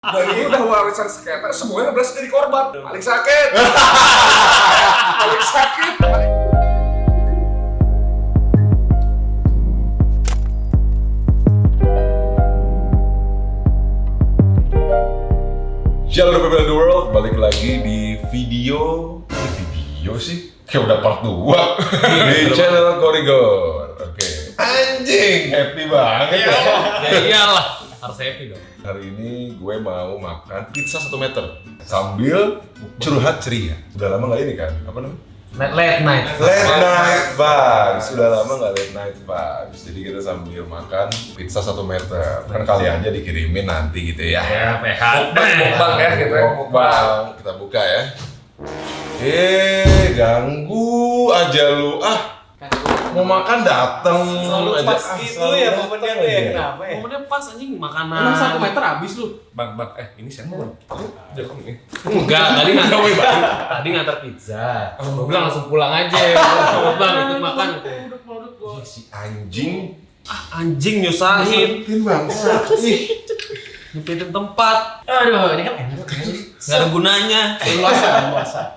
Dan ini udah warisan skater, semuanya berhasil jadi korban. Paling sakit. Paling sakit. Shalom people in the world, balik lagi di video sih? Kayak udah part 2 di channel Korigor. Oke. Anjing, happy banget ya. Ya iyalah, harus happy dong. Hari ini gue mau makan pizza 1 meter sambil curhat ceria. Udah lama nggak ini kan? Apa namanya? Late night. Late night vibes. Sudah lama nggak late night vibes. Jadi kita sambil makan pizza 1 meter. Kan kali aja dikirimin nanti gitu ya. Ya, PH. Mukbang ya gitu ya. Mukbang. Kita buka ya. Ganggu aja lu. Mau makan dateng Selalu aja. pas gitu ya momennya lu ya, aja. kenapa ya? Momennya pas anjing makanan. Emang 1 meter habis lu? Bang, ini siapa bang? Jangan ini. Enggak, tadi ngantar pizza. Gua bilang langsung pulang aja. Bang, ikut makan. Si anjing. Anjing nyusahin. Nyempetin bangsa. Nyempetin tempat. Aduh, ini kan enak. Enggak ada gunanya. Luasa.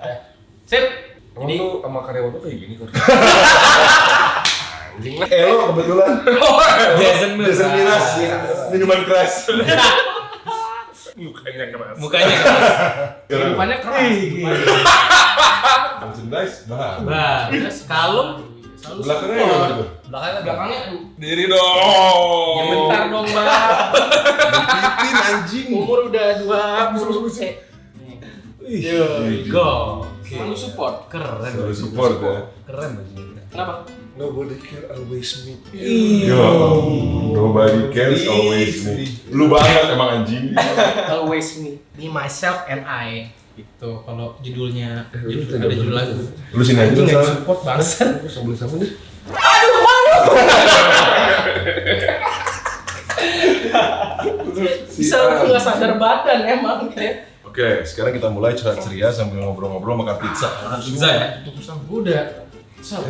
Sip. Ini sama karyawan tuh kayak gini kok. Anjing lah. Lo kebetulan. Jason Miras. Minuman keras. Mukanya keras. Mukanya keras. Kehidupannya keras. Merchandise bahas. Bah, kalung Belakangnya gimana tuh? Belakangnya Diri dong. ya bentar dong, Bang. Dipitin anjing. Umur udah 2. go. Selalu support. Keren. Selalu support ya. Keren anjing. Kenapa? Nobody care, always me. Yo, nobody cares, always me. Lu banget emang anjing. Always me. Me, myself, and I. Gitu kalau judulnya. Ada judul lagu. Lu sini aja Itu nggak Sal. support bangsat. Sambil sama nih. Bisa lu nggak sadar badan emang ya. Oke, sekarang kita mulai curhat ceria sambil ngobrol-ngobrol makan pizza. Makan pizza ya. Udah. Sal,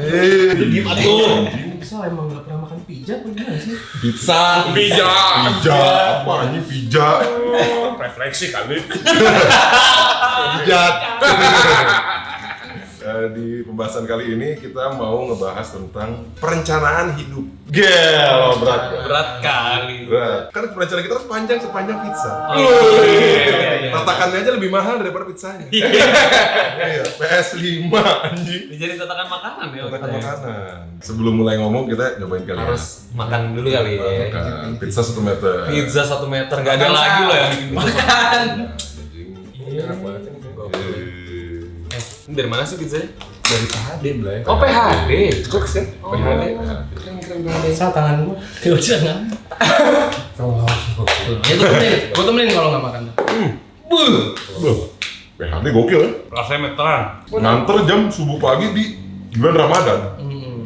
Gimana tuh? Sal emang nggak pernah makan pizza apa gimana sih? Pizza. Pizza. Pizza. Apa anjing pizza? Refleksi kali. Pijat. Di pembahasan kali ini kita mau ngebahas tentang perencanaan hidup. Gelo berat. Berat kali. Berat. Kan perencanaan kita harus sepanjang pizza. Iya. Tatakannya aja lebih mahal daripada pizzanya. Iya, PS5 anjing. Jadi tatakan makanan ya. Tatakan makanan. Sebelum mulai ngomong kita nyobain kali ya. Harus makan dulu kali ya. Makan pizza 1 meter. Pizza 1 meter, gak ada lagi loh yang bikin pizza. Anjing. Enak banget ini. Ini dari mana sih pizzanya? Dari PHD Blay. Oh PHD. Jokes ya? PHD. Keren PHD. Tangan gua. Gak usah nggak. Ya gua temenin kalau nggak makan. PHD gokil ya. Rasanya meteran. Nganter jam subuh pagi di bulan Ramadan.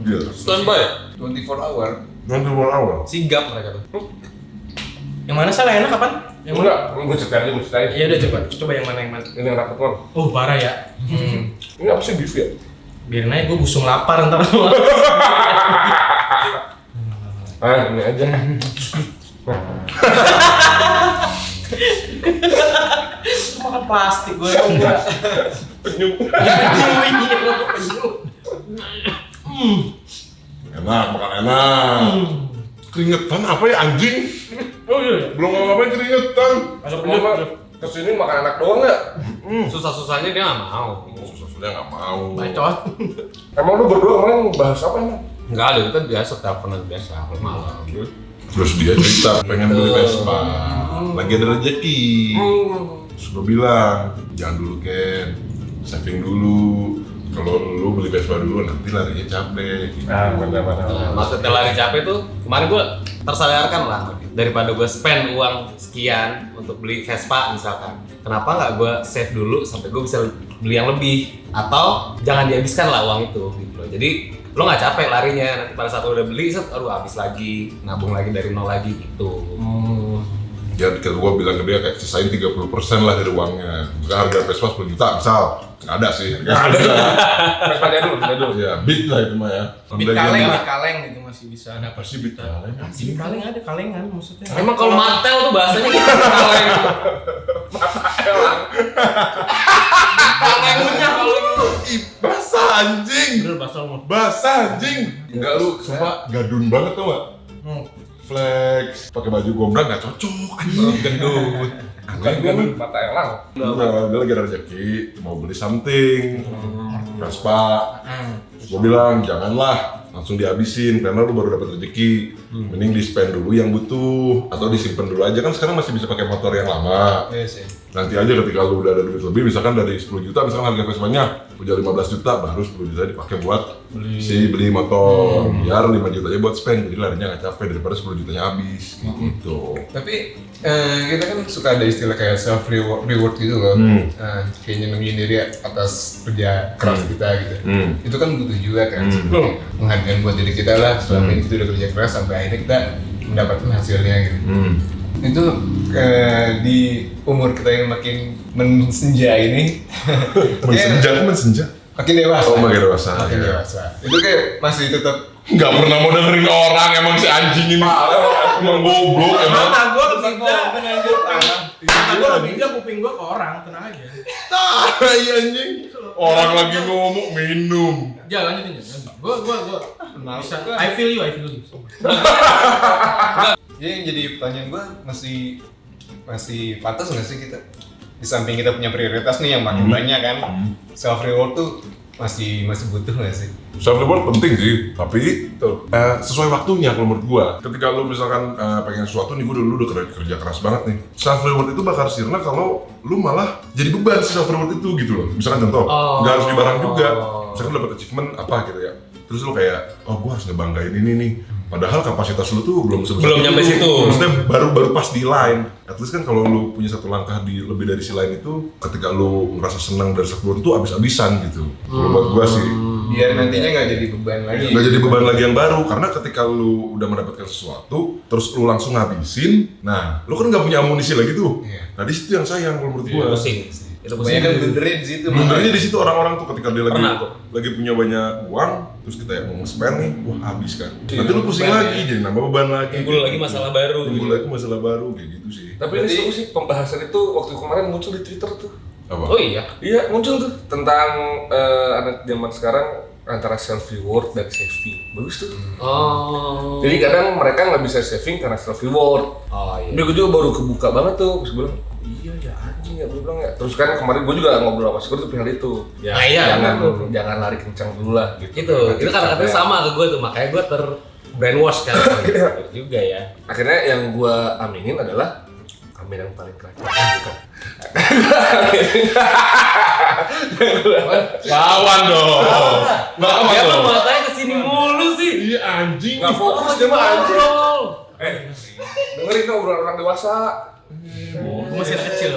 Iya. Standby. 24 hour. Nganter bulan awal. Sigap mereka tuh. Yang mana salah enak kapan? Yang mana? Enggak, gue ceritain aja, gue ceritain. Iya udah coba yang mana. Ini yang rapat bang. Parah ya. Ini apa sih beef ya? Biarin aja gua busung lapar ntar. Ini aja. Makan plastik gua enggak. Penyu. Enak, makan enak. Keringetan apa ya anjing? Oh iya. Belum ngapain keringetan. Masuk Lu mah kesini makan anak doang nggak? Susah-susahnya dia gak mau. Susah-susahnya nggak mau. Bacot. Emang lu berdua kemarin bahas apa emang? Enggak ada, kita biasa teleponan biasa malam. Terus dia cerita pengen beli Vespa, lagi ada rezeki. Terus gue bilang, jangan dulu Ken, saving dulu. Kalau lu beli Vespa dulu nanti larinya capek. Gitu. Benar. Nah, maksudnya lari capek tuh, kemarin gue tersadarkan lah daripada gue spend uang sekian untuk beli Vespa misalkan. Kenapa nggak gue save dulu sampai gue bisa beli yang lebih, atau jangan dihabiskan lah uang itu gitu loh. Jadi lo nggak capek larinya, nanti pada saat lo udah beli, aduh habis lagi, nabung lagi dari nol lagi gitu. Ya gue bilang ke dia kayak sisain 30% lah dari uangnya. Misalkan harga Vespa 10 juta misal, nggak ada sih. Vespa dia dulu. Ya beat lah itu mah ya. Bit kaleng gitu mah. masih bisa dapat Pasti beli kaleng. Masih kaleng ada kalengan maksudnya. Emang kalau mantel tuh bahasanya gitu. Kalengnya kalau itu. Ih, basah anjing. Bener basah lu. Basah anjing. Enggak lu, sumpah gadun banget tuh enggak? Flex, pakai baju gombrang nggak cocok anjing, gendut. Bukan gue nih, mata elang. Dia lagi ada rezeki, mau beli something, Vespa. Gue bilang janganlah, langsung dihabisin karena lu baru dapat rezeki. Mending di spend dulu yang butuh atau disimpan dulu aja, kan sekarang masih bisa pakai motor yang lama. Iya sih. Nanti aja ketika lu udah ada duit lebih, misalkan dari 10 juta, misalkan harga Vespanya udah 15 juta, baru 10 juta dipakai buat beli motor. Biar 5 juta aja buat spend, jadi larinya nggak capek daripada 10 jutanya habis. Gitu. Tapi kita kan suka ada istilah kayak self reward gitu loh. Kayak nyenengin diri atas kerja keras kita gitu. Itu kan butuh juga kan. Penghargaan buat diri kita lah, selama ini kita udah kerja keras sampai akhirnya kita mendapatkan hasilnya gitu. Itu di umur kita yang makin mensenja ini Mensenja? makin dewasa. Oh, makin dewasa. Makin Ya. dewasa. Itu kayak masih tetap Nggak pernah mau dengerin orang, emang si anjing ini. Emang goblok, emang. Mata gua ketiga, mata gua ketiga, kuping gua ke orang, tenang aja. Tai anjing. Orang lagi ngomong minum. Jangan lanjutin. Gua bisa. I feel you. Jadi yang jadi pertanyaan gue masih pantas nggak sih kita di samping kita punya prioritas nih yang makin banyak kan self reward tuh masih butuh nggak sih? Self reward penting sih, tapi sesuai waktunya kalau menurut gua. Ketika lu misalkan pengen sesuatu nih, gua dulu udah kerja keras banget nih. Self reward itu bakal sirna kalau lu malah jadi beban si self reward itu gitu loh. Misalkan contoh, nggak harus di barang juga. Misalkan lu dapet achievement apa gitu ya. Terus lu kayak, oh gua harus ngebanggain ini nih. Padahal kapasitas lu tuh belum sebesar Belum nyampe situ. Maksudnya baru pas di line. At least kan kalau lu punya satu langkah di lebih dari si line itu, ketika lu ngerasa senang dari self reward itu abis-abisan gitu. Kalau buat gua sih. Biar nantinya nggak jadi beban lagi. Nggak jadi beban lagi yang baru, karena ketika lu udah mendapatkan sesuatu, terus lu langsung ngabisin, nah lu kan nggak punya amunisi lagi tuh. Iya. Nah di situ yang sayang kalau menurut gua. Pusing. Itu Banyak pusing. kan blendernya di situ. Blundernya di situ orang-orang tuh ketika dia Pernah gua. lagi punya banyak uang, terus kita yang mau nge-spend nih, wah habis kan. Nanti lu pusing lagi, jadi nambah beban lagi. Timbul lagi masalah baru. Timbul lagi masalah baru, kayak gitu sih. Tapi ini seru sih, pembahasan itu waktu kemarin muncul di Twitter tuh. Apa? Oh iya. Iya, muncul tuh tentang anak zaman sekarang antara self reward dan saving. Bagus tuh. Oh. Jadi kadang mereka nggak bisa saving karena self reward. Oh iya. Tapi gue juga baru kebuka banget tuh, terus gue bilang, iya ya anjing ya, gue bilang ya. Terus kan kemarin gue juga ngobrol sama Syukur tuh hal itu. Ya, iya, Jangan lari kencang dulu lah gitu. Itu kata-katanya sama ke gue tuh, makanya gue brainwash kan. Gitu juga ya. Akhirnya yang gue aminin adalah amin yang paling keren. Lawan dong. Lawan Ya lu dong. matanya kesini mulu sih. Iya anjing. Nggak fokus dia mah anjing. Ngobrol. Dengerin tuh obrolan orang dewasa. Gua masih anak kecil.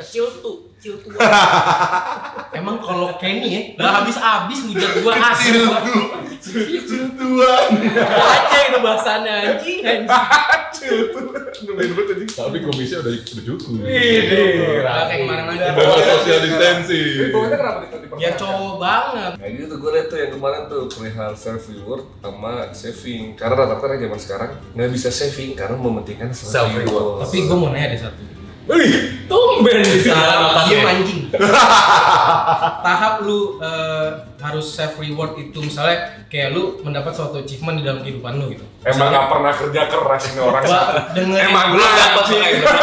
Kecil tuh. Emang kalau Kenny ya, nggak habis-habis hujat gua asli. Tuan. Aja itu bahasannya anjing. Tapi komisnya udah cukup. Nggak kayak kemarin aja. Bawa social distancing. Pokoknya kenapa dipertahankan? Biar cowok banget. Kayak gitu gue liat tuh yang kemarin tuh perihal self reward sama saving. Karena rata-rata orang zaman sekarang nggak bisa saving karena mementingkan self reward. Tapi gua mau nanya ada satu. Tumben di sana. Diem anjing. Tahap lu harus self reward itu misalnya kayak lu mendapat suatu achievement di dalam kehidupan lu gitu. Emang nggak pernah kerja keras ini orang. Gua dengerin Emang Belum dapat tuh kayak gitu.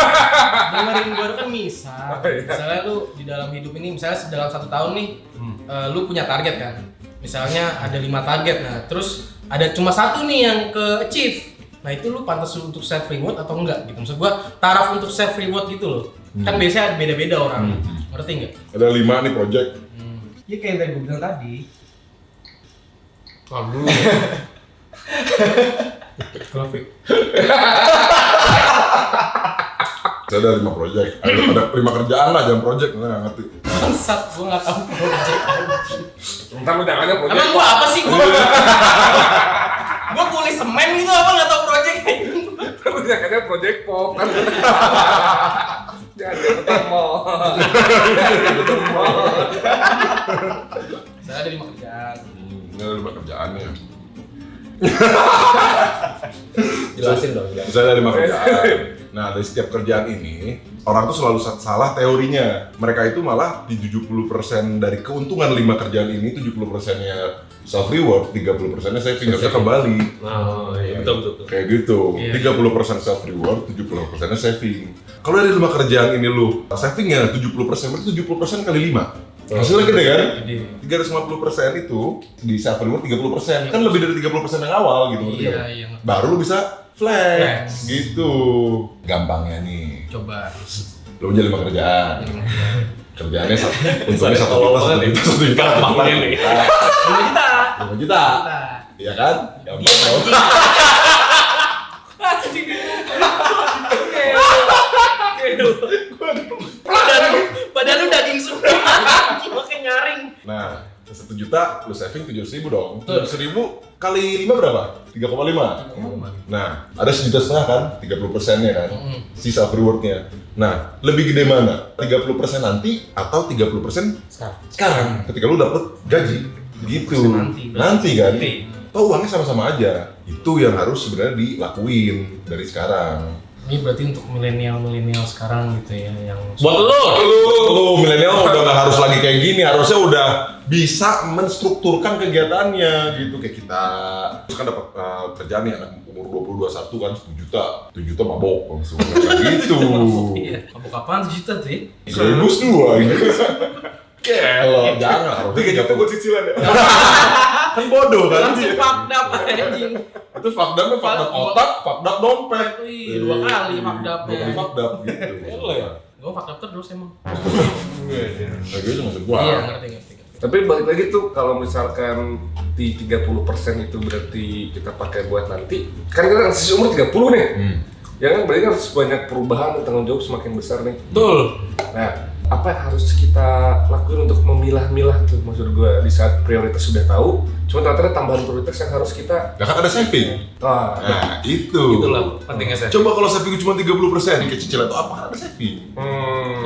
dengerin gua kan misal. Misalnya lu di dalam hidup ini misalnya dalam 1 tahun nih lu punya target kan. Misalnya ada 5 target, nah terus ada cuma 1 nih yang ke achieve. Nah itu lu pantas untuk self reward atau enggak gitu. Maksud gua taraf untuk self reward gitu loh. Kan biasanya beda-beda orang. Ngerti enggak? Ada 5 nih project. Ya kayak yang tadi gua bilang tadi. Aduh. Grafik. Saya ada 5 project. Ada 5 kerjaan lah, jangan project, nggak ngerti. Bangsat, gua enggak tahu project. Entar lu jangan project. Emang gua apa sih gua? Gua kulis semen gitu apa enggak tahu project. Lu jangannya project pop kan. Jangan ketemu. Saya ada 5 kerjaan. Ini ada 5 kerjaannya. Jelasin dong. Misalnya dari kerjaan. Nah, dari setiap kerjaan ini, orang tuh selalu salah teorinya. Mereka itu malah di 70% dari keuntungan 5 kerjaan ini, 70%-nya self reward, 30%-nya saving, harusnya kembali. Oh iya, betul. Kayak gitu. 30% self reward, 70%-nya saving. Kalau dari 5 kerjaan ini lu savingnya 70%, berarti 70% kali 5. Hasilnya gede kan? 350% itu di self reward 30%. Kan lebih dari 30% yang awal gitu. Iya. Baru lu bisa flex gitu. Gampangnya nih. Coba. Lu punya 5 kerjaan. Kerjaannya untungnya 1 juta. Gampangnya nih. 5 juta. Iya kan? Gampang dong. Badan lu daging semua. Makin nyaring. Nah, 1 juta lu saving 700.000 dong. 700.000 kali 5 berapa? 3,5. Nah, ada 1,5 juta kan? 30%-nya kan? Si self reward-nya. Nah, lebih gede mana? 30% nanti atau 30% sekarang? Ketika lu dapet gaji. Gitu. Nanti kan? Toh uangnya sama-sama aja. Itu yang harus sebenarnya dilakuin dari sekarang. Ini berarti untuk milenial sekarang gitu ya yang Buat Lu milenial udah nggak harus lagi kayak gini, harusnya udah bisa menstrukturkan kegiatannya gitu. Kayak kita kan dapat kerjaan nih anak umur 20-21 kan 10 juta, 7 juta mabok langsung gitu. mabuk apaan 7 juta tuh ya? Serius dua gitu. Kalau jangan, harusnya kayak gitu buat cicilan ya. Kan bodoh kan? Langsung fucked up anjing. Itu fucked up otak, fucked up dompet. Wih, 2 kali fucked up. 2 kali fucked up gitu. Gue fucked up terus emang. Lagi itu maksud gua. Iya, ngerti. Tapi balik lagi tuh kalau misalkan di 30% itu berarti kita pakai buat nanti. Kan kita kan sisi umur 30 nih. Ya kan berarti harus banyak perubahan dan tanggung jawab semakin besar nih. Betul. Nah, apa yang harus kita lakuin untuk memilah-milah tuh maksud gue di saat prioritas sudah tahu, cuma ternyata ada tambahan prioritas yang harus kita. Ya kan ada saving. Nah, itu. Itulah pentingnya saya. Coba kalau saving cuma 30%, kayak cicilan itu apa? Kan ada saving.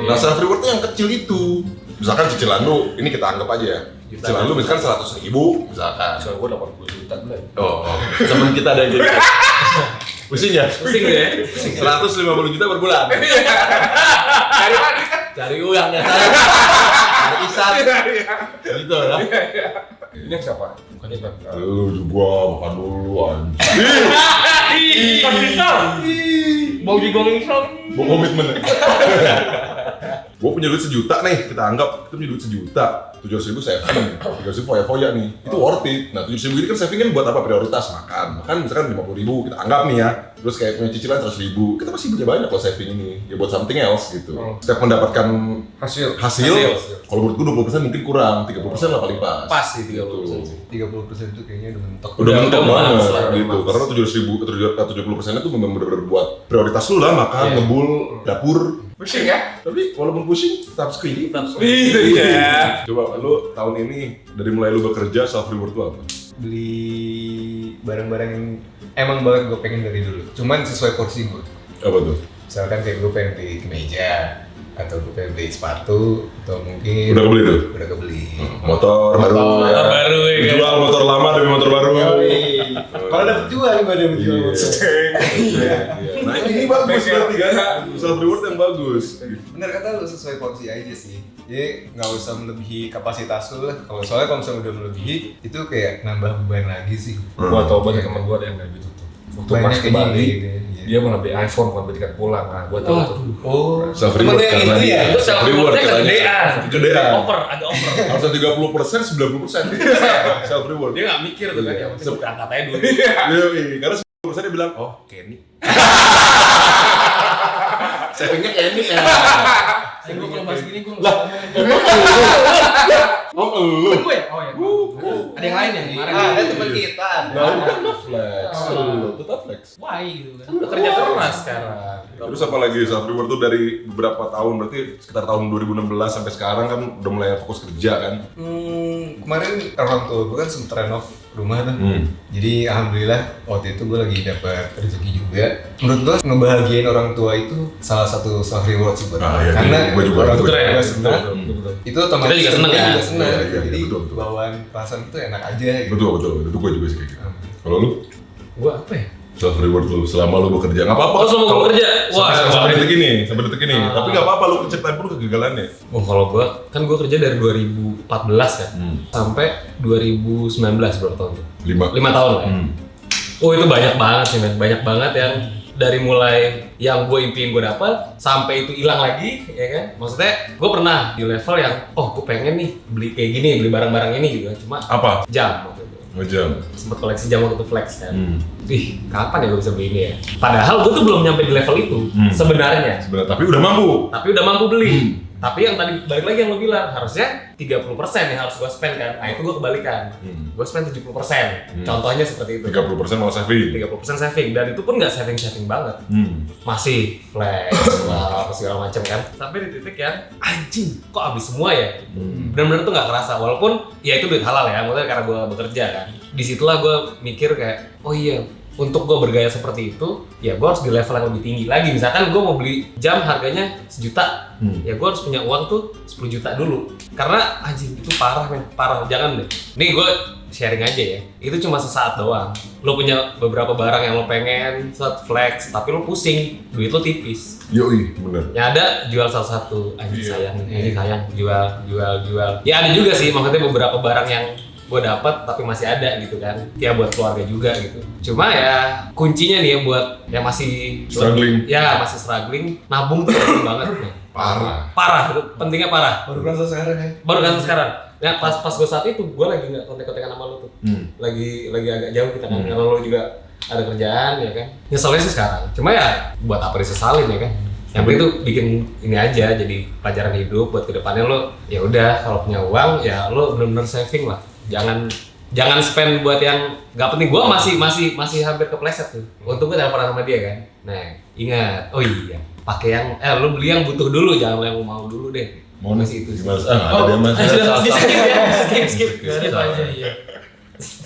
Nah, self reward yang kecil itu. Misalkan cicilan lu, ini kita anggap aja ya. Cicilan lu misalkan 100.000 misalkan. Soalnya gue 80 juta dulu. Oh, teman kita ada yang gitu. Pusing ya? Pusing ya? 150 juta per bulan. Cari lagi kan? Cari uang ya saya. Cari isan. Gitu ya. Ini yang siapa? Bukan itu. Lu juga makan dulu anjing. Bau digong isong. Mau komitmen ya? Gue punya duit 1 juta nih, kita anggap kita punya duit 1 juta, 700.000 saving, 300.000 foya-foya nih, itu worth it. Nah 700.000 ini kan saving kan buat apa? Prioritas makan misalkan 50.000 kita anggap nih ya, terus kayak punya cicilan 100.000, kita masih punya banyak kok saving ini, ya buat something else gitu. Setiap mendapatkan hasil, kalau menurut gue 20% mungkin kurang, 30% lah paling pas. Pas sih 30%. 30% itu kayaknya udah mentok. Udah mentok banget lah, gitu, karena 70% itu bener-bener buat prioritas lu lah, makan, ngebul, dapur. Pusing ya? Tapi walaupun pusing, tetap screen. Itu ya. Coba lu tahun ini dari mulai lu bekerja self reward lu apa? Beli barang-barang yang emang banget gue pengen dari dulu. Cuman sesuai porsi gue. Apa tuh? Misalkan kayak gue pengen beli kemeja, atau gue pengen beli sepatu, atau mungkin Udah kebeli tuh? Udah kebeli. Motor baru. Motor baru ya kan? Jual motor lama demi motor baru. Kalau dapet jual, gue ada menjual. Nah ini bagus berarti kan? Self reward yang bagus. Bener kata lu, sesuai porsi aja sih. Jadi nggak usah melebihi kapasitas lu lah. Soalnya kalau misalnya udah melebihi, itu kayak nambah beban lagi sih. Gua tau banyak teman gua ada yang kayak gitu tuh. Waktu Banyak pas ke kayak Bali, gitu, iya. dia mau beli iPhone bukan beli tiket pulang. Nah, gua tau tuh. Oh, Self reward karena itu ya? Itu self reward-nya kegedean. Kegedean. Agak over. Harusnya 30%, 90%. Self reward. Dia nggak mikir tuh kan, yang penting udah angkat aja dulu. Iya, karena 10% dia bilang, oh Kenny. Savingnya Kenny ya. Gue kalau bahas gini gue Oh lu. gue ya? Oh ya. Ada yang lain ya kemarin. Ada teman kita. Baru kan lo flex. Lu tetap flex. Why gitu kan? Udah kerja keras sekarang. Terus apa lagi self reward tuh dari beberapa tahun, berarti sekitar tahun 2016 sampai sekarang kan udah mulai fokus kerja kan? Kemarin orang tua gue kan sempet renov rumah tuh. Jadi alhamdulillah waktu itu gue lagi dapat rezeki juga. Menurut gue ngebahagiain orang tua itu salah satu self reward sih buat gue. Iya, Karena gue juga orang tua keren. gue senang. Itu otomatis Kita juga seneng ya? Iya, Iya, jadi betul. bawaan perasaan itu enak aja gitu. Betul, itu gue juga sih kayak gitu. Kalau lu Gua apa ya? self reward lu selama lu bekerja nggak apa-apa. Oh, selama gua Kalau- bekerja? Wah, sampai detik ini. Tapi nggak apa-apa lu ceritain pun kegagalannya. Oh, kalau gua kan gua kerja dari 2014 ya sampai 2019 berapa tahun tuh? 5 tahun lah ya. Oh, itu banyak banget sih, men. Banyak banget yang dari mulai yang gue impiin gue dapat sampai itu hilang lagi, ya kan? Maksudnya gue pernah di level yang gue pengen nih beli kayak gini, beli barang-barang ini gitu, cuma Apa? jam waktu itu. Ngejam. Sempet koleksi jam waktu itu flex kan. Ih, kapan ya gue bisa beli ini ya? Padahal gue tuh belum nyampe di level itu sebenarnya. Sebenarnya tapi udah mampu. Tapi udah mampu beli. Tapi yang tadi balik lagi yang lo bilang, harusnya 30% yang harus gue spend kan. Nah, itu gue kebalikan. Gue spend 70%. Contohnya seperti itu. 30% malah saving. 30% saving, dan itu pun nggak saving banget. Masih flex, wow, segala macam kan. Sampai di titik yang anjing, kok habis semua ya? Benar-benar tuh nggak kerasa, walaupun ya itu duit halal ya, maksudnya karena gue bekerja kan. Disitulah gue mikir kayak, oh iya, untuk gue bergaya seperti itu, ya gue harus di level yang lebih tinggi lagi. Misalkan gue mau beli jam harganya 1 juta, ya gue harus punya uang tuh 10 juta dulu. Karena anjing itu parah men, parah, jangan deh. Nih gue sharing aja ya, itu cuma sesaat doang. Lo punya beberapa barang yang lo pengen, set flex, tapi lo pusing, duit lo tipis. Yoi, bener. Ya ada jual salah satu, anjing sayang, anjing sayang, jual. Ya ada juga sih, maksudnya beberapa barang yang gue dapat tapi masih ada gitu kan, ya buat keluarga juga gitu. Cuma ya kuncinya nih ya buat yang masih Struggling. ya masih struggling, nabung tuh penting banget nih. Parah, itu pentingnya parah. Baru kerasa sekarang ya. Baru kan sekarang. Ya pas gue saat itu gue lagi nggak kontek-kontekan sama lo tuh, lagi agak jauh kita kan, karena lo juga ada kerjaan ya kan. Nyeselnya sih sekarang. Cuma ya buat apa disesalin ya kan? Yang penting tuh bikin ini aja jadi pelajaran hidup buat kedepannya lo. Ya udah kalau punya uang ya lo benar-benar saving lah. Jangan spend buat yang nggak penting. Gua masih hampir kepleset tuh. Untungnya teleponan sama dia kan. Nah, ingat. Oh iya, pakai yang lu beli yang butuh dulu, jangan yang mau dulu deh. Mau masih itu. Gimana? Ada dia mas. Skip. Skip aja, iya.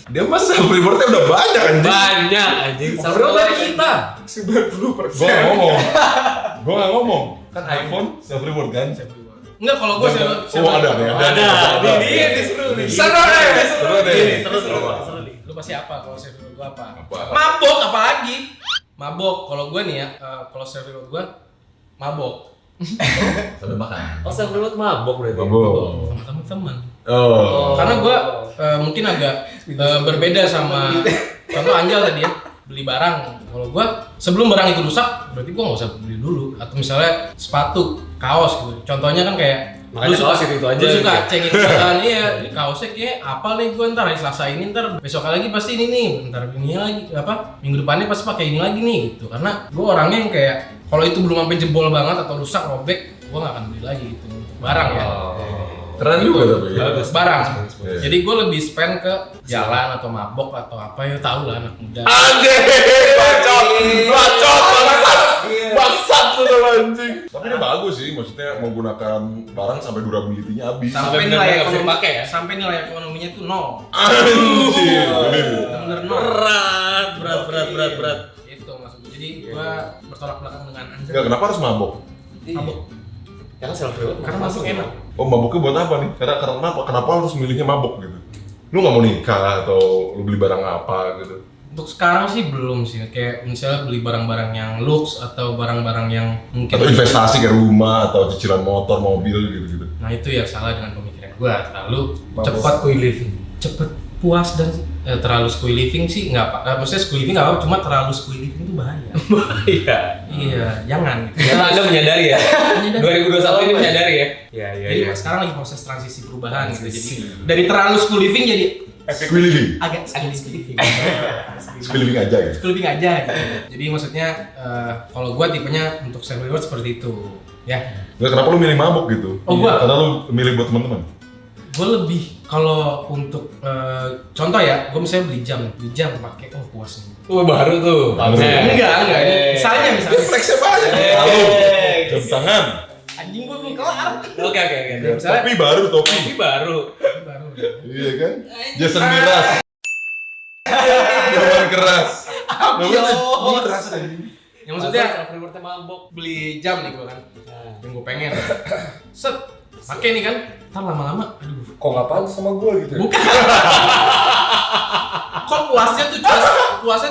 Dia mas self rewardnya udah banyak anjing. Banyak anjing. Sampai dari kita. 90%. Gua nggak ngomong. Kan iPhone self reward kan? Enggak, kalau gue ada. Ini seru nih. Seru deh. Seru nih. Lu pasti apa kalau saya gue apa? Apa? Mabok apalagi? Mabok. Kalau gue nih ya, kalau saya gue mabok Sambil makan. Oh, self reward mabok berarti. Mabok. sama teman-teman. Oh. Karena gue mungkin agak berbeda sama contoh Anjal tadi ya, beli barang. Kalau gue sebelum barang itu rusak, berarti gue nggak usah beli dulu. Atau misalnya sepatu, kaos gitu. Contohnya kan kayak Makanya kaos itu aja lu suka gitu. cengin kan, iya kaosnya kayak apa nih gue ntar hari Selasa ini, ntar besok lagi pasti ini nih, ntar ini lagi apa minggu depannya pasti pakai ini lagi nih gitu. Karena gue orangnya yang kayak kalau itu belum sampai jebol banget atau rusak robek, gue nggak akan beli lagi gitu barang ya. Keren juga tapi. Bagus. Barang. Iya. Jadi gue lebih spend ke jalan atau mabok atau apa, ya tau lah anak muda. Bangsat tuh sama anjing. Tapi ini bagus sih, maksudnya menggunakan barang sampai durability-nya habis. Sampai benar-benar nilai nggak bisa ekonomi dipakai ya? Sampai nilai ekonominya tuh nol. Anjir. Bener nol. Berat. Itu maksud gue. Jadi gue bertolak belakang dengan Anjal. Enggak, kenapa harus mabok? Mabok. Karena self reward Karena masuk enak. Oh, maboknya buat apa nih? Karena kenapa harus milihnya mabok gitu? Lu nggak mau nikah atau lu beli barang apa gitu? Untuk sekarang sih belum sih, kayak misalnya beli barang-barang yang lux atau barang-barang yang mungkin Atau investasi kayak rumah atau cicilan motor, mobil gitu-gitu. Nah itu yang salah dengan pemikiran gua, terlalu Mabok cepat Kui living. cepet puas dan terlalu squee living sih nggak apa, maksudnya squee living nggak apa, cuma terlalu squee living itu bahaya. Iya. Iya, jangan. Karena Anda menyadari ya. 2021 ini menyadari ya. Jadi sekarang lagi proses transisi perubahan gitu, jadi dari terlalu squee living jadi Squee living. agak squee living. Squee living aja gitu. Squee living aja gitu. Jadi maksudnya kalau gua tipenya untuk self reward seperti itu, ya. Nggak, kenapa lu milih mabok gitu? Oh, gua? Karena lu milih buat teman-teman. Gue lebih kalau untuk contoh ya, gue misalnya beli jam pakai, oh puas nih. Oh, baru tuh. Enggak ini misalnya Flexnya banyak. Halo. Jam tangan. anjing gue belum kelar. Oke. Misalnya Topi baru, topi. Tapi baru. baru. Iya kan? Jason Miraz. Jaman keras. Namanya Miraz anjing. Yang maksudnya self rewardnya mabok. beli jam nih gue kan, yang gue pengen. Set, pakai nih kan, ntar lama-lama, aduh. Kok nggak pantas sama gue gitu ya? Bukan. kok puasnya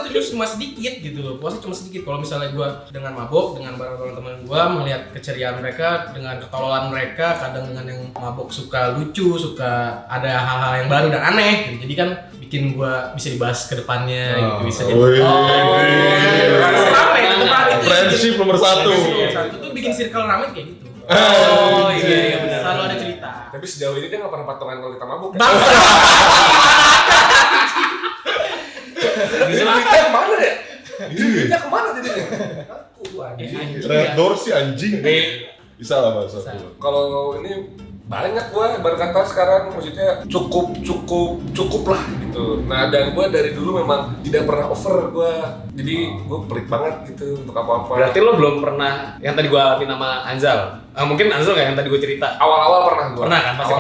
tuh cuma sedikit gitu loh. Puasnya cuma sedikit. Kalau misalnya gue dengan mabok, dengan bareng teman-teman gue melihat keceriaan mereka, dengan ketololan mereka, kadang dengan yang mabok suka lucu, suka ada hal-hal yang baru dan aneh gitu. Jadi kan bikin gue bisa dibahas ke depannya gitu, bisa jadi rame. Friendship nomor satu. Satu tuh bikin circle rame kayak gitu. Iya benar. Selalu ada cerita. Tapi sejauh ini dia nggak pernah patungan kalau kita mabuk. Bangsa. Duitnya kemana ya? Duitnya kemana jadinya? Aku Red Door sih anjing. Bisa lah bahasa. Kalau ini banyak gua berkata sekarang maksudnya cukup lah gitu. Nah dan gua dari dulu memang tidak pernah over gua. Jadi gua pelit banget gitu untuk apa-apa. Berarti lo belum pernah yang tadi gua alami nama Anzal. Mungkin Anzal kayak yang tadi gua cerita. Awal-awal pernah gua. Pernah kan? Pasti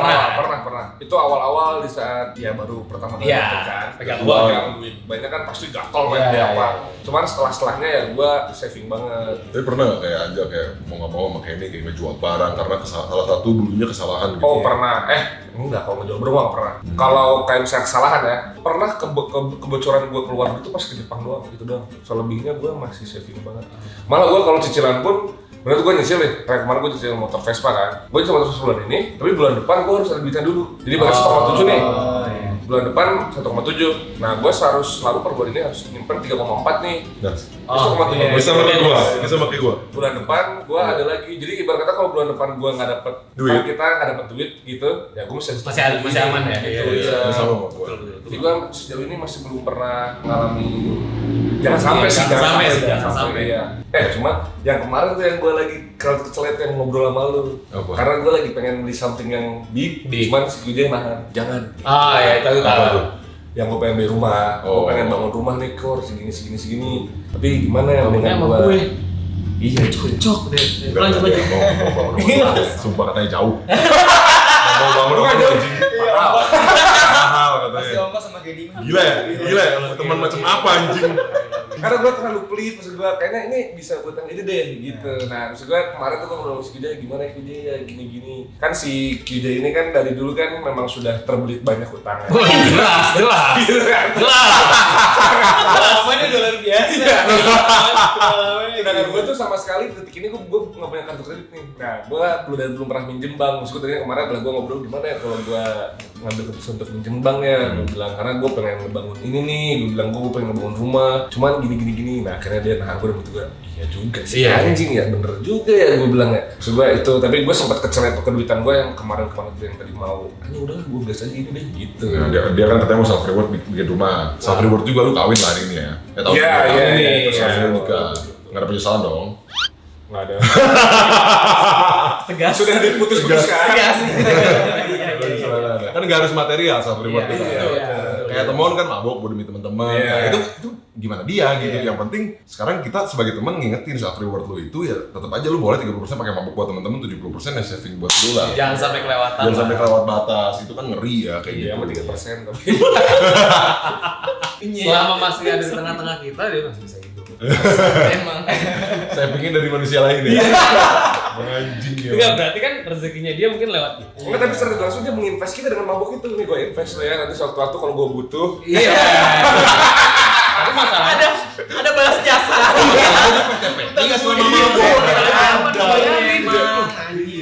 Pernah. Itu awal-awal di saat ya baru pertama kali kan. Pegang Gua uang. yang duit banyak kan pasti gatel main apa. Cuman setelahnya ya gua saving banget. Tapi pernah nggak kayak Anja kayak mau nggak mau sama Kenny kayak ngejual barang karena salah satu dulunya kesalahan gitu? Oh pernah, enggak kalau ngejual beruang pernah. Kalau kayak misalnya kesalahan ya, pernah kebocoran gue keluar itu pas ke Jepang doang, gitu doang. Selebihnya gue masih saving banget. Malah gue kalau cicilan pun, bener gue nyicil nih. Kayak kemarin gue cicil motor Vespa kan. Gue cuma motor bulan ini, tapi bulan depan gue harus ada duitnya dulu. Jadi baru 1,7 nih. Bulan depan 1,7. Nah gue harus selalu per bulan ini harus nyimpen 3,4 nih. Nah, 1,7. bisa pakai gua, bisa pakai gua. Bulan depan gue ada lagi. Jadi ibarat kata kalau bulan depan gue nggak dapet Duit. kalau kita nggak dapet duit gitu, ya gue masih aman ya. Gitu, Iya, iya. sama sama gua. Jadi gue sejauh ini masih belum pernah mengalami jangan sampai sih, jangan sampai. ya. Cuma yang kemarin tuh yang gue lagi kecelet yang ngobrol sama lu. Apa? Karena gue lagi pengen beli something yang big, cuman si Gujay nahan. Jangan. Ya itu Apa tuh? Yang gue pengen beli rumah, gue Oh. pengen bangun rumah nih kor segini. Tapi gimana ya Bangunnya dengan sama gue? gue. Iya cocok deh. Lanjut. Mau rumah. Sumpah katanya jauh. Mau bangun rumah anjing. Mahal katanya. ongkos sama Kenny. Gila ya, teman macam apa anjing? Karena gue terlalu pelit, maksud gue kayaknya ini bisa buat yang ini deh gitu. Nah maksud gue kemarin tuh gue ngobrol sama si Kijay, gimana ya Kijay ya gini-gini. Kan si Kijay ini kan dari dulu kan memang sudah terbelit banyak utangnya. Jelas. Gitu kan. Ini udah luar biasa. Sedangkan gue tuh sama sekali detik ini gue nggak punya kartu kredit nih. Nah gue belum pernah minjem bank. Maksud gue tadi kemarin adalah gue ngobrol gimana ya kalau gue ngambil keputusan untuk minjem bank ya. Gue bilang karena gue pengen ngebangun ini nih. Gue bilang gue pengen ngebangun rumah. Cuman gini. Nah akhirnya dia nahan gue dan menurut gue iya juga sih. Iya. Anjing ya bener juga ya gue bilang ya. Maksud gue itu tapi gue sempat kecelet keduitan gue yang kemarin tuh yang tadi mau. Udah gue gas aja ini deh gitu. Nah, dia kan katanya mau self reward bikin rumah. Self reward juga lu kawin lah hari ini ya. Tahu Iya, kan? iya, Ini iya. self reward nikah. Enggak ada penyesalan dong. Nggak ada. Tegas. Sudah diputus-putuskan. Tegas. Kan nggak harus material self reward Iya, itu. iya. Kayak temen kan mabok demi teman-teman. Iya. Nah, itu gimana dia gitu. Yang penting sekarang kita sebagai teman ngingetin self reward lu itu ya tetap aja lu boleh 30% pakai mabok buat teman-teman, 70% ya saving buat lu lah. Jangan sampai kelewatan. Jangan sampai kelewat batas, itu kan ngeri ya kayak Iya, gitu. sama 3% tapi. Selama masih ada di tengah-tengah kita dia masih bisa hidup. Emang. Saya pingin dari manusia lain ya. Anjing ya. Enggak, berarti kan rezekinya dia mungkin lewat itu. Enggak, tapi secara langsung dia menginvest kita dengan mabok itu. Nih gue invest lo ya, nanti suatu-waktu kalau gue butuh. Iya. Tapi masalahnya Ada balas jasa. Iya selama mabok.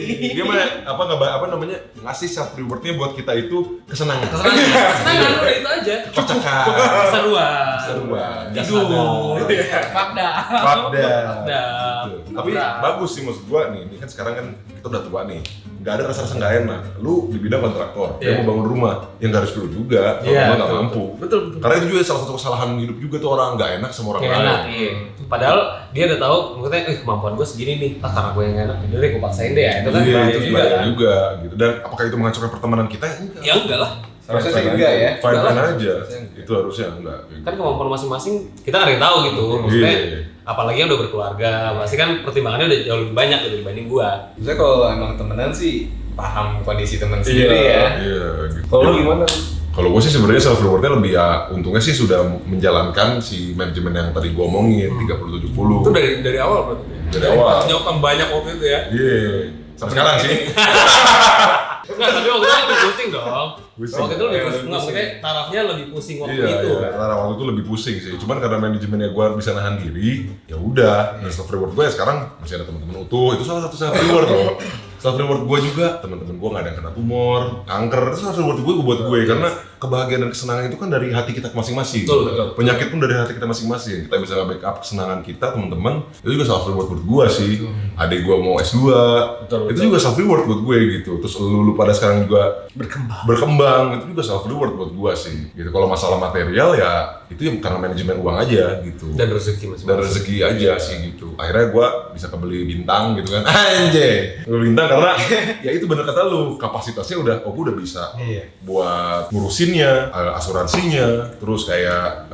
Dia mah apa namanya ngasih self rewardnya buat kita itu kesenangan. kesenangan udah itu aja. Kocakan. Keseruan. Keseruan. Tidur. Fakda. Fakda. Gitu. Tapi bagus sih maksud gua nih, ini kan sekarang kan kita udah tua nih. Nggak ada rasa-rasa nggak enak. Lu di bidang kontraktor, dia mau bangun rumah, yang nggak harus dulu juga, kalau rumah nggak mampu. Betul. Karena itu juga salah satu kesalahan hidup juga tuh orang nggak enak sama orang Gak lain. enak, iya. Padahal dia udah tahu, maksudnya, kemampuan gue segini nih. Karena gue yang gak enak, udah deh gue paksain deh ya. Itu kan Iya, bahaya itu juga bahaya kan. juga gitu. Dan apakah itu menghancurkan pertemanan kita? Enggak. Ya enggak lah. Harusnya sih enggak ya. Fine Enggak lah. aja. Itu harusnya enggak. Kan kemampuan masing-masing kita nggak ada yang tahu gitu. Maksudnya, Iya. apalagi yang udah berkeluarga, pasti kan pertimbangannya udah jauh lebih banyak gitu dibanding gue. Maksudnya kalau emang temenan sih paham kondisi teman sendiri ya. Iya, gitu. Kalau lu gimana? Kalau gue sih sebenarnya self rewardnya lebih ya untungnya sih sudah menjalankan si manajemen yang tadi gue omongin 30-70. Itu dari awal berarti. Dari awal. Pas nyokan banyak waktu itu ya. Iya. Sampai sekarang sih. Enggak, tapi waktu itu lebih pusing dong. Pusing. Waktu itu lebih Iya, pusing. lebih Enggak, pusing. maksudnya tarafnya lebih pusing waktu Iya, itu. iya. Karena waktu itu lebih pusing sih. Cuman karena manajemennya gue bisa nahan diri, ya udah. Dan self reward gue ya sekarang masih ada teman-teman utuh. Itu salah satu self reward loh. Self reward gue juga, teman-teman gue nggak ada yang kena tumor, kanker. Itu self reward gue buat gue karena kebahagiaan dan kesenangan itu kan dari hati kita masing-masing. Betul. Penyakit pun dari hati kita masing-masing. Kita bisa backup kesenangan kita, teman-teman. Itu juga self reward buat gue sih. Adik gue mau S2, itu juga self reward buat gue gitu. Terus lu pada sekarang juga berkembang, itu juga self reward buat gue sih. Gitu. Kalau masalah material ya itu ya karena manajemen uang aja gitu. Dan rezeki masing-masing. Dan rezeki aja sih gitu. Akhirnya gue bisa kebeli bintang gitu kan. Anjay, beli bintang karena ya itu bener kata lu, kapasitasnya udah, gue udah bisa buat ngurusinnya, asuransinya, terus kayak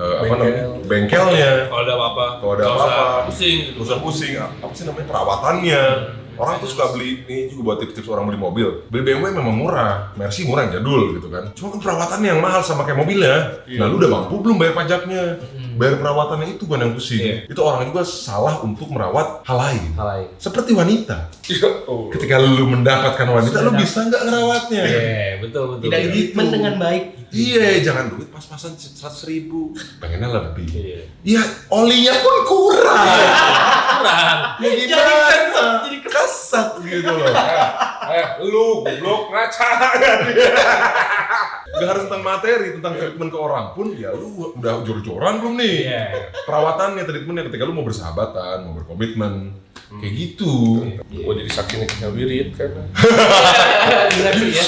bengkelnya. Kalau ada apa-apa, Kalau ada nggak usah apa-apa, pusing gitu. Nggak usah pusing, apa sih namanya perawatannya. Orang tuh suka beli, ini juga buat tips-tips orang beli mobil. Beli BMW memang murah, Mercy murah yang jadul gitu kan. Cuma kan perawatannya yang mahal sama kayak mobilnya. Nah lu udah mampu belum bayar pajaknya? Bayar perawatannya itu kan yang pusing. Itu orang juga salah untuk merawat hal lain. Hal lain. Seperti wanita. Oh. Ketika lu mendapatkan wanita, lu bisa nggak ngerawatnya? Iya, betul. Tidak Gitu. ditreatment dengan baik. Iya, jangan duit pas-pasan 100.000. Pengennya lebih. Iya. Ya, olinya pun kurang. Kurang. Jadi kesat gitu loh. Lu goblok ngaca. Gak harus tentang materi, tentang treatment ke orang pun ya lu udah jor-joran belum nih? Iya. Perawatannya, treatmentnya ketika lu mau bersahabatan, mau berkomitmen, kayak gitu. Gua jadi saking wirid kan. Benar sih ya.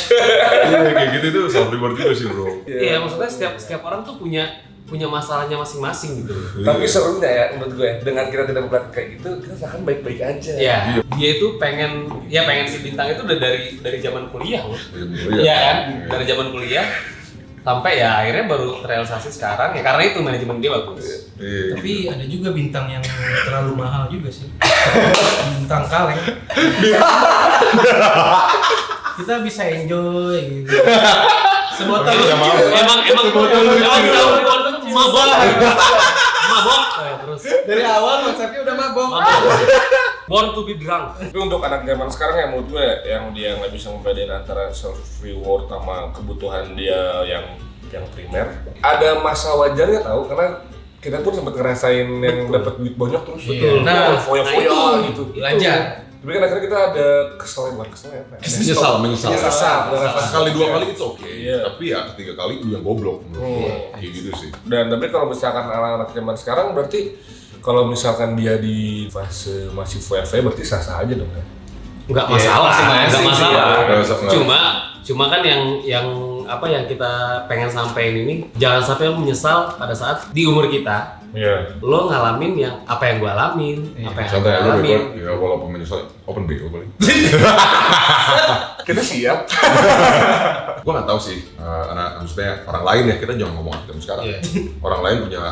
Iya, kayak gitu itu self reward juga sih bro. Iya, maksudnya setiap orang tuh punya masalahnya masing-masing gitu. Tapi serunya ya menurut gue dengan kita tidak memperhatikan kayak gitu, kita seakan baik-baik aja. Iya, dia itu pengen si bintang itu udah dari zaman kuliah loh. Iya, Iya kan? Dari zaman kuliah sampai ya akhirnya baru terrealisasi sekarang ya karena itu manajemen dia bagus. Iya. Tapi ada juga bintang yang terlalu mahal juga sih. Bintang kaleng. Kita bisa enjoy gitu. Sebotol Nggak mau. Emang mabok. Mabok. Terus dari awal konsepnya udah mabok. born to be drunk. Tapi untuk anak zaman sekarang ya menurut gue yang dia nggak bisa membedain antara self reward sama kebutuhan dia yang primer. Ada masa wajarnya tahu karena kita pun sempat ngerasain yang dapat duit banyak terus Betul. Nah, foya-foya gitu. Belajar. Tapi kan akhirnya kita ada bukan kesel ya. Menyesal. Sekali dua kali itu oke. Iya. Tapi ya ketiga kali lu yang goblok menurut gua. Kayak gitu sih. Dan tapi kalau misalkan anak-anak zaman sekarang berarti kalau misalkan dia di fase masih foya-foya berarti sah-sah aja dong ya. Enggak masalah, enggak masalah. Cuma kan yang apa yang kita pengen sampein ini jangan sampai lo menyesal pada saat di umur kita. Iya. Lo ngalamin yang apa yang gua alamin, apa yang Santai gua aja alamin. bebas. Ya walaupun menyesal open BO paling. Kita siap. Gua nggak tahu sih maksudnya orang lain ya, kita jangan ngomong kita sekarang. Iya. Orang lain punya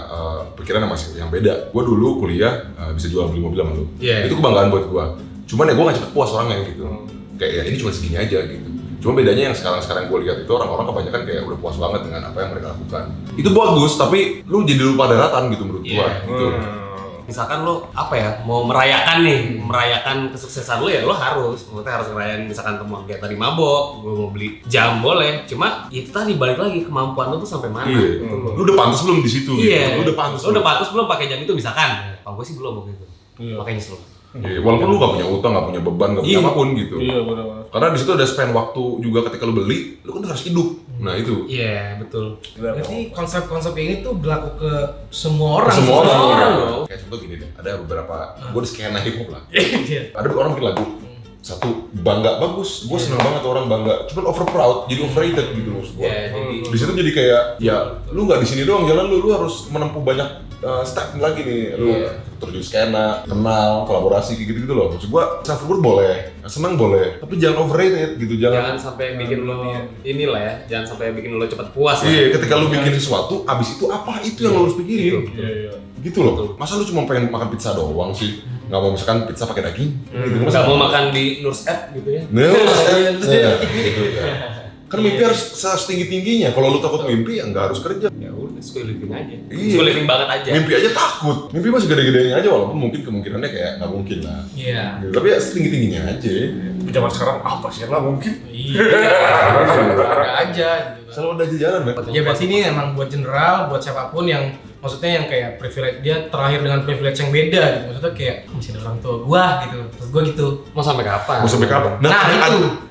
pikiran yang masih yang beda. Gua dulu kuliah bisa jual beli mobil sama lu. Iya. Itu kebanggaan buat gua. Cuman ya gua nggak cepet puas orangnya gitu. Kayak ya ini cuma segini aja gitu. Cuma bedanya yang sekarang gue lihat itu orang-orang kebanyakan kayak udah puas banget dengan apa yang mereka lakukan. Itu bagus, tapi lu jadi lupa daratan gitu menurut gua. Iya. Gitu. Misalkan lo apa ya mau merayakan kesuksesan lo ya lo maksudnya harus ngerayain misalkan temuan kayak tadi mabok, gue mau beli jam boleh, cuma itu tadi balik lagi kemampuan lo tuh sampai mana. Iya. Gitu loh. Lu udah pantas belum di situ? Iya. Gitu. Lu udah pantas. Belum pakai jam itu misalkan. Kalau gue sih belum waktu itu. Makanya nyesel. Iya, walaupun lu gak punya utang, gak punya beban, gak punya Iya. apapun gitu. Iya benar. Karena di situ ada spend waktu juga ketika lu beli, lu kan harus hidup. Nah itu. Iya betul. Berarti konsep-konsep ini tuh berlaku ke semua orang. Semua orang. orang. Kayak contoh gini deh, ada beberapa, gue di skena hip hop lah. Iya. Ada orang bikin lagu, satu bangga bagus, gue seneng banget orang bangga. Cuman over proud, jadi overrated gitu loh maksud gue. Iya, jadi Di situ jadi kayak, ya lu nggak di sini doang jalan lu harus menempuh banyak step lagi nih. Lu terjun skena, kenal, kolaborasi kayak gitu-gitu loh. Maksud gue self reward boleh, seneng boleh, tapi jangan overrated gitu, jangan sampai bikin lo inilah ya, jangan sampai bikin lo cepat puas lah. Iya, ketika lu bikin sesuatu, abis itu apa itu yang lu harus pikirin. Iya. Gitu loh. Masa lu cuma pengen makan pizza doang sih? Nggak mau misalkan pizza pakai daging? Gitu. Nggak mau makan di Nurs App gitu ya. Nah, gitu ya. Kan mimpi harus setinggi-tingginya. Kalau lu takut mimpi, ya nggak harus kerja. Ya udah school living aja. Iya. School living banget aja. Mimpi aja takut. Mimpi masih gede-gedenya aja walaupun mungkin kemungkinannya kayak nggak mungkin lah. Iya. Gitu. Tapi ya setinggi-tingginya aja. Zaman sekarang apa sih yang nggak mungkin? Iya. Ada aja gitu kan. Selalu ada aja jalan, Bang. Ya berarti ini emang buat general, buat siapapun yang maksudnya yang kayak privilege, dia terlahir dengan privilege yang beda gitu. Maksudnya kayak masih ada orang tua gua gitu. Terus gua gitu. Mau sampai kapan? Mau sampai kapan? Nah,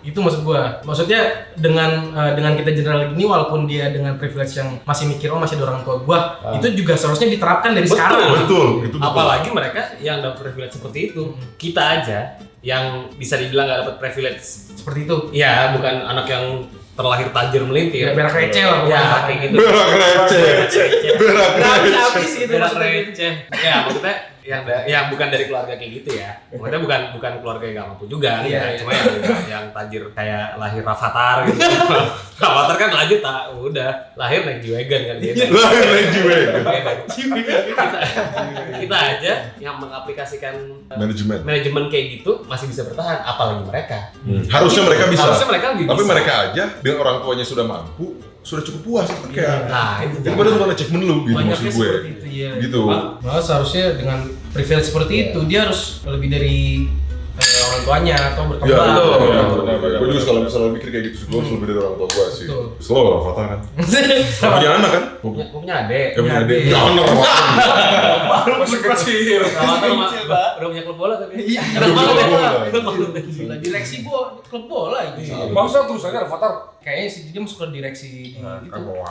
itu maksud gua. Maksudnya dengan kita general gini walaupun dia dengan privilege yang masih mikir oh masih ada orang tua gua, itu juga seharusnya diterapkan dari sekarang. Betul, itu betul. Apalagi mereka yang dapat privilege seperti itu. Kita aja yang bisa dibilang nggak dapat privilege Seperti itu. ya, bukan anak yang terlahir tajir melintir. Ya, berak receh lah Ya, pokoknya. kayak gitu. Berak receh. Berak Nggak receh. bisa habis gitu Berak maksudnya. receh. Ya, maksudnya yang bukan dari keluarga kayak gitu ya. Maksudnya bukan keluarga yang gak mampu juga. Iya, Cuma yang tajir kayak lahir Rafathar gitu. Rafathar kan lanjut udah lahir naik G-Wagon kan dia. Lahir naik G-Wagon. Kita aja yang mengaplikasikan Manajemen. kayak gitu masih bisa bertahan, apalagi mereka. Harusnya mereka bisa. Harusnya mereka lebih Tapi bisa. mereka aja dengan orang tuanya sudah mampu, sudah cukup puas kayak. Nah, itu Itu padahal bukan achievement lu gitu Banyaknya maksud gue. seperti itu ya. Gitu. Malah seharusnya dengan privilege seperti itu dia harus lebih dari orang tuanya atau berkembang. Iya, betul. benar. Gue juga selalu mikir kayak gitu sih. Gue lebih dari orang tua gue sih. Betul. Slow lah, Fatah kan. Gak punya anak kan? punya adek. Gak punya adik. adik. Ya anak Masih kecil. Rafathar udah punya klub bola tapi. Iya. Enak banget ya. bola. Enak banget. Gila, direksi klub bola itu. Maksudnya tulisannya Rafathar. Kayaknya sih dia masuk ke direksi itu. Kan mau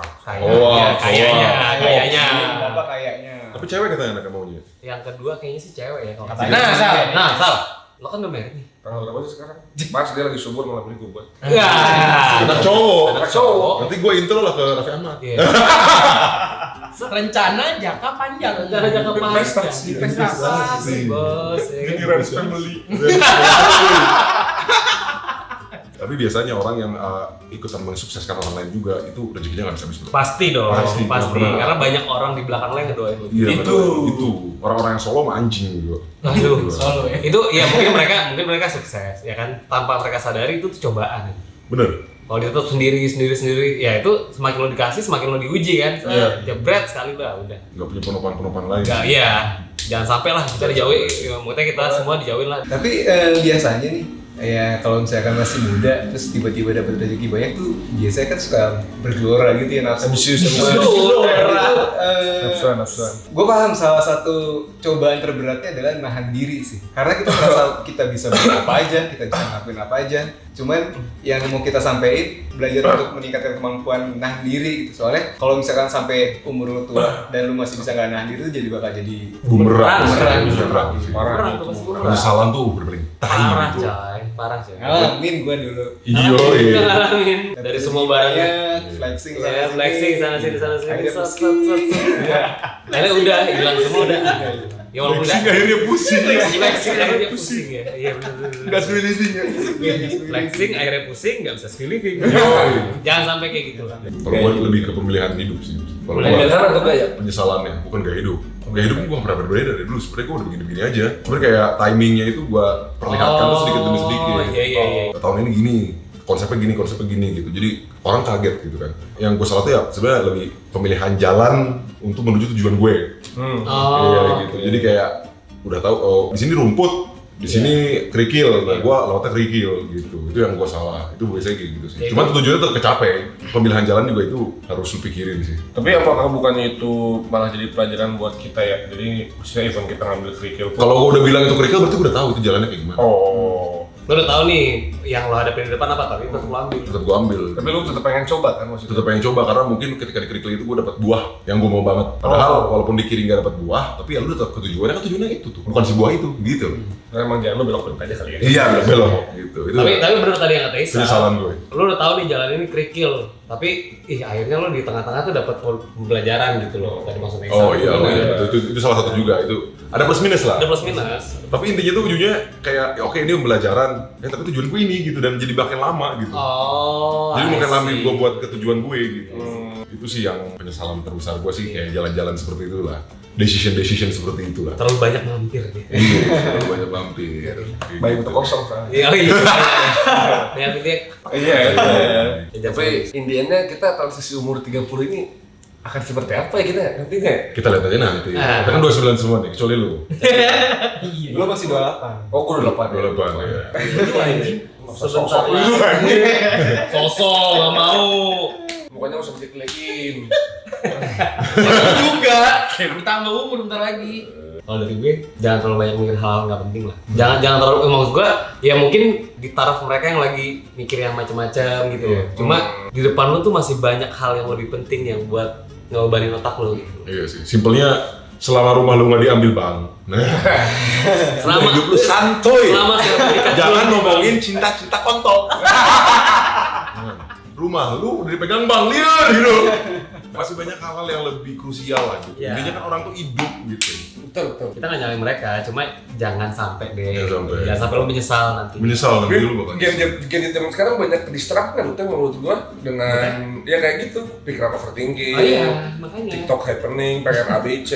Kayaknya. Bapak kayaknya. Tapi cewek katanya anaknya maunya. Yang kedua kayaknya sih cewek ya kalau Katanya. Nah, Sal. Lo kan udah married nih. Tanggal berapa sih sekarang? Mas dia lagi subur malam ini gue buat. Ya. Anak cowok. Anak cowok. Nanti gue intro lah ke Raffi Ahmad. Iya. Rencana jangka panjang. Rencana jangka panjang. Investasi. Investasi, bos. Ya kan? family. Tapi biasanya orang yang ikutan mensukseskan orang lain juga itu rezekinya nggak bisa habis. Pasti dong, Pasti, pasti. benar. Karena banyak orang di belakang lo yang ngedoain lo. Iya, itu orang-orang yang solo mah anjing gitu. Aduh, Solo ya. itu ya mungkin mereka sukses ya kan, tanpa mereka sadari itu tuh cobaan. Bener. Kalau ditutup sendiri, ya itu semakin lo dikasih semakin lo diuji kan. Jebret sekali lah udah. Nggak punya penumpang lain. Enggak, iya. Jangan sampai lah kita dijauhin, ya, maksudnya kita semua dijauhin lah. Tapi biasanya nih, ya kalau misalkan masih muda terus tiba-tiba dapat rezeki banyak tuh biasanya kan suka bergelora gitu ya nafsu. Nafsuan. Gue paham salah satu cobaan terberatnya adalah nahan diri sih. Karena kita merasa kita bisa berapa aja, kita bisa ngelakuin apa aja. Cuman yang mau kita sampein belajar untuk meningkatkan kemampuan nahan diri gitu. Soalnya kalau misalkan sampai umur lu tua dan lu masih bisa nggak nahan diri itu jadi bakal jadi Bumerang. Bumerang. Parah. Parah tuh pasti bumerang. Penyesalan tuh bener-bener tai Parah gitu. coy, parah coy. ngalamin gue dulu. Iya. Ngalamin dari semua barangnya. Flexing Ya, flexing sana sini. Akhirnya Set. Akhirnya udah hilang semua udah. Ya walaupun udah Akhirnya pusing. flexing akhirnya pusing ya. Iya benar. Nggak sulit living ya. Flexing akhirnya pusing nggak bisa skill living. Jangan sampai kayak gitu lah. Kalau gue lebih ke pemilihan hidup sih. Kalau gue Pemilihan atau gaya? penyesalannya, bukan gaya hidup. Gaya hidup gue gak pernah berbeda dari dulu. Sebenarnya gue udah begini-begini aja. Cuma kayak timingnya itu gue perlihatkan tuh sedikit demi sedikit. Iya. Tahun ini gini, konsepnya gini gitu. Jadi orang kaget gitu kan. Yang gue salah tuh ya sebenarnya lebih pemilihan jalan untuk menuju tujuan gue. Iya gitu. Jadi kayak udah tahu oh di sini rumput, di sini kerikil, nah gue lewatnya kerikil gitu. Itu yang gue salah. Itu biasanya kayak gitu sih. Ya, Cuma tujuannya tetap kecapai. Pemilihan jalan juga itu harus lu pikirin sih. Tapi apakah bukannya itu malah jadi pelajaran buat kita ya? Jadi maksudnya even kita ngambil kerikil pun. Kalau gue udah bilang itu kerikil berarti gue udah tahu itu jalannya kayak gimana. Oh. Lo udah tahu nih yang lo hadapin di depan apa, tapi tetap lo ambil. Tetap gue ambil. Tapi lu tetap pengen coba kan maksudnya? Tetap pengen coba karena mungkin ketika di kerikil itu gue dapat buah yang gue mau banget. Padahal walaupun di kiri nggak dapat buah, tapi ya lu tetap ke tujuannya kan tujuannya itu tuh, bukan si buah itu, gitu. Nah, emang jangan lu belok-belok aja kali ya? Iya belok gitu. Itu Tapi bener tadi yang kata Isa. penyesalan gue. Lo udah tahu nih jalan ini kerikil, tapi akhirnya lo di tengah-tengah tuh dapat pembelajaran gitu loh. Tadi maksudnya Isa. Oh iya, itu salah satu juga itu. Ada plus minus lah. Ada plus minus. Tapi intinya tuh ujungnya kayak ya oke ini pembelajaran, tapi tujuan gue ini gitu dan jadi makin lama gitu. Oh. Jadi makin I lama see. gue buat ke tujuan gue gitu. Itu sih yang penyesalan terbesar gue sih kayak jalan-jalan seperti itulah. Decision seperti itulah. Terlalu banyak mampir dia. Iya, terlalu banyak mampir. Baik untuk kosong kan? Iya, iya. Yang ini Iya. ya, Tapi intinya kita transisi umur 30 ini akan seperti apa ya kita nanti nggak? Kita lihat aja nanti. Kita kan 29 semua nih, kecuali lu. Lo masih 28. Oh, aku udah 8 ya. 28 ya. Sebentar Lu lagi. anjing. Sosok nggak mau. Mukanya usah dijelekin. juga ditambah umur bentar lagi. Kalau dari gue, jangan terlalu banyak mikir hal nggak penting lah. Jangan terlalu, maksud gue, ya mungkin di taraf mereka yang lagi mikir yang macam-macam gitu. Cuma di depan lu tuh masih banyak hal yang lebih penting yang buat ngebebanin otak lu gitu. Iya sih. Simpelnya selama rumah lu nggak diambil bang. Nah, Selama hidup lu santuy. selama sertifikat Jangan lu- ngomongin cinta-cinta kontol. Rumah lu udah dipegang bang, liar gitu. Masih banyak hal-hal yang lebih krusial lah gitu. Ya. Intinya kan orang tuh hidup gitu. Betul. Kita nggak nyalain mereka, cuma jangan sampai deh. Jangan sampai. Jangan sampai lu menyesal nanti. Menyesal nanti lu bakal Gen zaman sekarang banyak distract kan, itu menurut gua dengan ya kayak gitu, pikiran overthinking. Oh iya, makanya. TikTok happening, pengen ABC,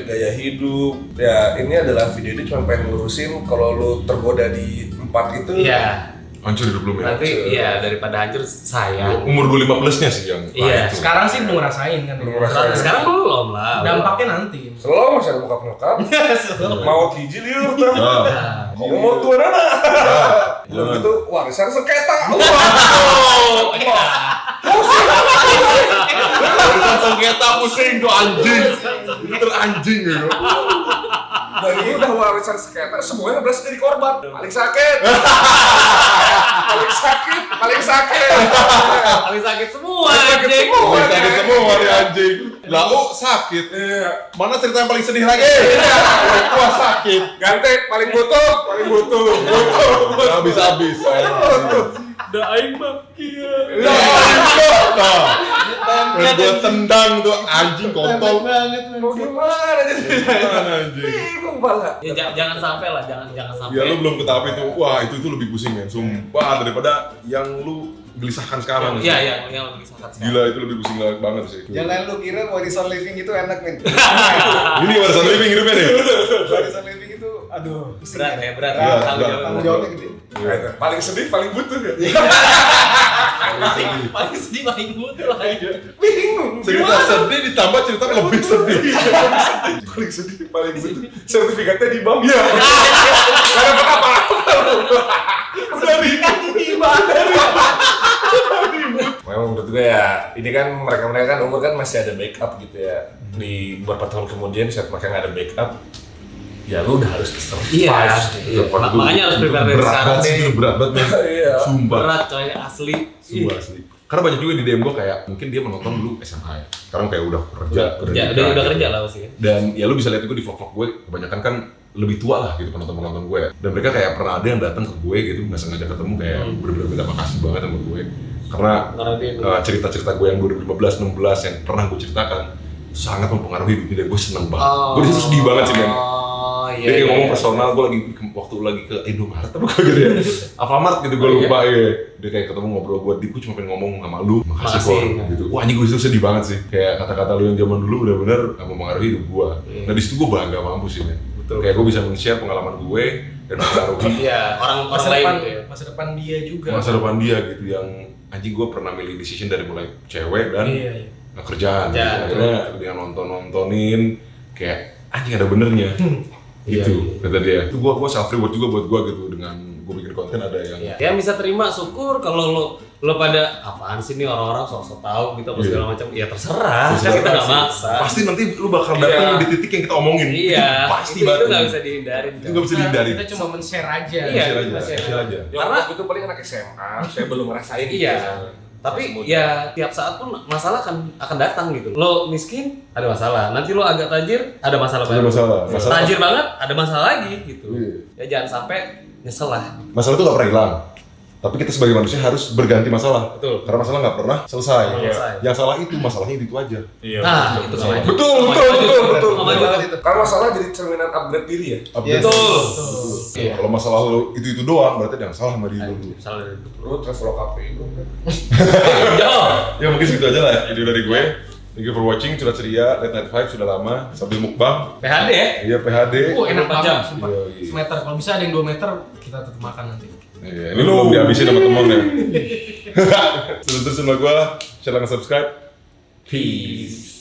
gaya hidup. Ya ini adalah video ini cuma pengen ngurusin kalau lu tergoda di 4 itu. Iya. hancur hidup lu men. Nanti iya daripada hancur sayang. Umur 25 plusnya sih yang Iya. itu. Sekarang sih belum ngerasain kan. Belum ngerasain. Sekarang belum lah. Dampaknya nanti. Selalu masih ada nyokap. Mau hiji liur tuh. Nah, Kamu mau tuan anak. Jangan. Itu warisan sengketa. urusan sengketa pusing tuh anjing. Itu teranjing gitu. Dan ini udah warisan sengketa, semuanya berasa jadi korban. Paling sakit. Paling sakit. Paling sakit semua. Sakit anjing. semua. Sakit semua nih anjing. Lah sakit. Iya. Mana cerita yang paling sedih lagi? Gua sakit. Gante paling butuh. Gak bisa habis. Da aing mah kieu. Nah, gua tendang tuh anjing kontol. Mau gimana jadi? Anjing. Bingung pala. Ya jangan sampai lah, jangan sampai. Ya lu belum ke tahap itu. Wah, itu lebih pusing men. Sumpah daripada yang lu gelisahkan sekarang. Iya, yang lebih sangat. Gila itu lebih pusing banget sih. Jangan lu kira warisan living itu enak men. Ini warisan living hidupnya nih. Warisan living itu aduh pusing. Berat ya, berat. Berat. Tanggung Tanggung jawab. jawabnya gede. Paling sedih, paling butuh ya. Paling sedih paling butuh lah. Bingung. Cerita sedih ditambah cerita lebih sedih. Paling sedih, paling butuh. Sertifikatnya di bank ya. Karena apa? Udah ribut. Memang menurut gue ya, ini kan mereka kan umur kan masih ada backup gitu ya. Di beberapa tahun kemudian saat mereka nggak ada backup, ya lu udah harus survive. Iya. Makanya harus prepare dari Berat sekarang banget sih deh. itu, berat banget men. Iya. Sumpah. Berat coy, asli. Sumpah asli. Karena banyak juga di DM gue kayak mungkin dia menonton dulu SMA ya. Sekarang kayak udah kerja, Udah kerja lah pasti. Dan ya lu bisa lihat gue di vlog-vlog gue, kebanyakan kan lebih tua lah gitu penonton-penonton gue. Dan mereka kayak pernah ada yang datang ke gue gitu, nggak sengaja ketemu kayak bener-bener minta makasih banget sama gue. Karena Karena dia cerita-cerita gue yang 2015-16 yang pernah gue ceritakan sangat mempengaruhi hidup dia. Gue seneng banget. Gue disitu sedih banget sih men. Oh iya. Dia kayak ngomong personal, gue waktu lagi ke Indomaret apa gitu ya, Alfamart gitu gue lupa ya. Dia kayak ketemu ngobrol gue, Gue cuma pengen ngomong sama lu, makasih kok gitu. Wah anjing gue sedih banget sih, kayak kata-kata lu yang zaman dulu benar-benar mempengaruhi hidup gue. Nah di situ gue bangga mampus sih men. Kayak gue bisa men-share pengalaman gue dan mempengaruhi Iya, orang Masa lain depan, gitu ya. masa depan dia juga. masa depan dia gitu. Yang anjing gue pernah milih decision dari mulai cewek dan Iya. kerjaan gitu. Kerjaan. Akhirnya dia nontonin kayak anjing ada benernya. Gitu kata dia. Itu gua self reward juga buat gua gitu dengan gua bikin konten ada yang Iya. Yang bisa terima syukur, kalau lo pada apaan sih nih orang-orang sok-sok tahu gitu apa Iya. segala macam. Ya terserah, Terserah kan kita nggak sih. maksa. Pasti nanti lu bakal datang Iya. di titik yang kita omongin. Iya, Itu pasti itu banget. nggak bisa dihindarin. Itu nggak bisa dihindari. Kita cuma men-share aja. Iya. Share aja, Share share aja. Ya karena itu paling anak SMA, saya belum ngerasain gitu. Iya. Tapi ya tiap saat pun masalah akan datang gitu. Lo miskin ada masalah, nanti lo agak tajir ada masalah Ada baru. masalah. Tajir banget ada masalah lagi gitu. Iya. Ya jangan sampai nyesel lah. Masalah itu nggak pernah hilang. Tapi kita sebagai manusia harus berganti masalah. Betul. Karena masalah nggak pernah selesai. Selesai. Yang salah itu masalahnya itu aja. Nah, itu sama aja. Betul. Sama aja. Karena masalah jadi cerminan upgrade diri ya. Update. Betul. Iya. Kalau masalah lu itu doang, berarti ada yang salah sama diri lu. Salah dari itu. Lu travelog apa itu? Jauh. Ya mungkin segitu aja lah video dari gue. Thank you for watching, Curhat Ceria, Late Night Vibe sudah lama sambil mukbang. PHD ya? Iya PHD. Enak 24 banget, jam. sumpah. Iya. Semeter, kalau bisa ada yang 2 meter, kita tetap makan nanti. Iya, ini belum dihabisin sama temen ya. Terus sama gue, share dan subscribe. Peace.